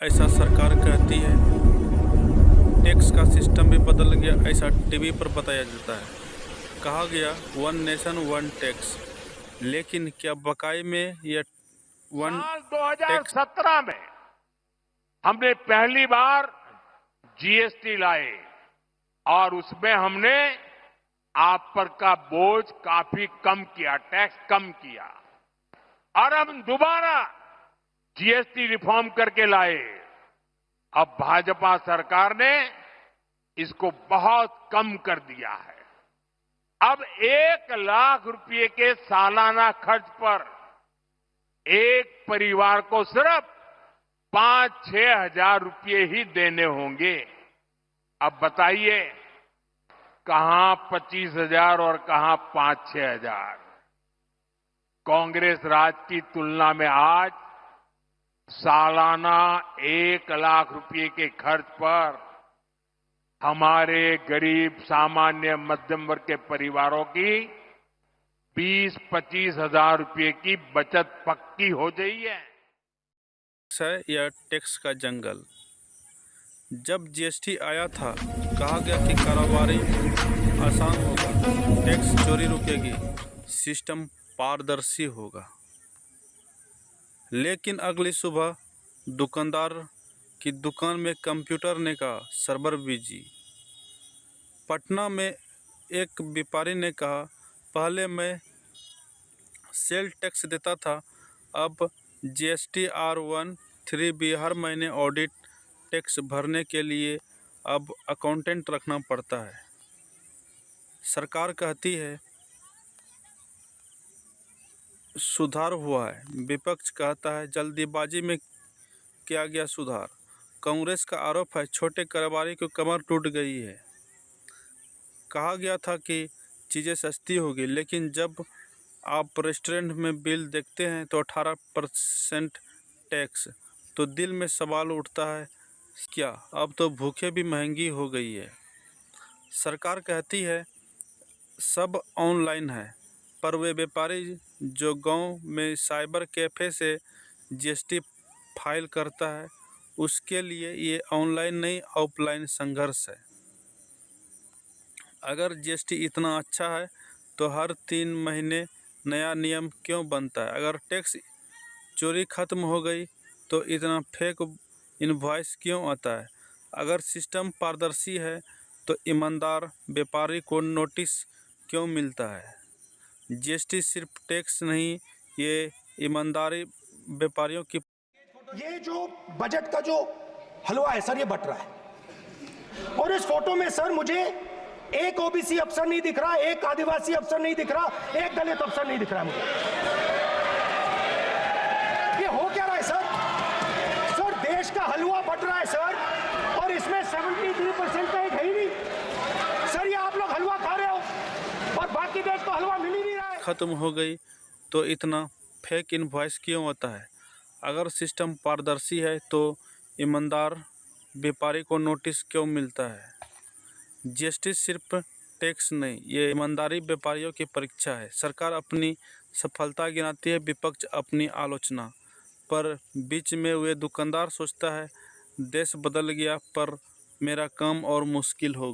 ऐसा सरकार कहती है। टैक्स का सिस्टम भी बदल गया, ऐसा टीवी पर बताया जाता है। कहा गया वन नेशन वन टैक्स, लेकिन क्या वाकई में यह वन साल टैक्स 2017 में हमने पहली बार जीएसटी लाए और उसमें हमने आप पर का बोझ काफी कम किया, टैक्स कम किया। और हम दोबारा जीएसटी रिफॉर्म करके लाए। अब भाजपा सरकार ने इसको बहुत कम कर दिया है। अब 1 लाख रुपए के सालाना खर्च पर एक परिवार को सिर्फ 5-6 हजार रुपये ही देने होंगे। अब बताइए कहां 25,000 और कहां 5-6 हजार। कांग्रेस राज की तुलना में आज सालाना 1 लाख रुपए के खर्च पर हमारे गरीब सामान्य मध्यम वर्ग के परिवारों की 20-25 हजार रुपए की बचत पक्की हो गई है। या टैक्स का जंगल। जब जीएसटी आया था, कहा गया कि कारोबारी आसान होगा, टैक्स चोरी रुकेगी, सिस्टम पारदर्शी होगा। लेकिन अगली सुबह दुकानदार की दुकान में कंप्यूटर ने कहा सर्वर बिजी। पटना में एक व्यापारी ने कहा पहले मैं सेल टैक्स देता था, अब जीएसटी R13B हर महीने ऑडिट टैक्स भरने के लिए अब अकाउंटेंट रखना पड़ता है। सरकार कहती है सुधार हुआ है, विपक्ष कहता है जल्दीबाजी में किया गया सुधार। कांग्रेस का आरोप है छोटे कारोबारी की कमर टूट गई है। कहा गया था कि चीज़ें सस्ती होगी, लेकिन जब आप रेस्टोरेंट में बिल देखते हैं तो 18% टैक्स, तो दिल में सवाल उठता है क्या अब तो भूखे भी महंगी हो गई है। सरकार कहती है सब ऑनलाइन है, पर वे व्यापारी जो गांव में साइबर कैफ़े से जीएसटी फाइल करता है, उसके लिए ये ऑनलाइन नहीं ऑफलाइन संघर्ष है। अगर जीएसटी इतना अच्छा है तो हर 3 महीने नया नियम क्यों बनता है? अगर टैक्स चोरी खत्म हो गई तो इतना फेक इनवॉइस क्यों आता है? अगर सिस्टम पारदर्शी है तो ईमानदार व्यापारी को नोटिस क्यों मिलता है? जीएसटी सिर्फ टैक्स नहीं, ये ईमानदारी व्यापारियों की। ये जो बजट का जो हलवा है सर, ये बट रहा है। और इस फोटो में सर मुझे एक ओबीसी अफसर नहीं दिख रहा, एक आदिवासी अफसर नहीं दिख रहा, एक दलित अफसर नहीं दिख रहा है मुझे। ये हो क्या रहा है सर? सर देश का हलवा बट रहा है सर, और इसमें 73% का एक है ही नहीं। सर ये आप लोग हलवा खा रहे हो और बाकी देश को हलवा मिल ही नहीं रहा है। खत्म हो गई तो इतना फेक इनवॉइस क्यों आता है? अगर सिस्टम पारदर्शी है तो ईमानदार व्यापारी को नोटिस क्यों मिलता है? जीएसटी सिर्फ टैक्स नहीं, ये ईमानदारी व्यापारियों की परीक्षा है। सरकार अपनी सफलता गिनाती है, विपक्ष अपनी आलोचना, पर बीच में वे दुकानदार सोचता है देश बदल गया पर मेरा काम और मुश्किल हो गया।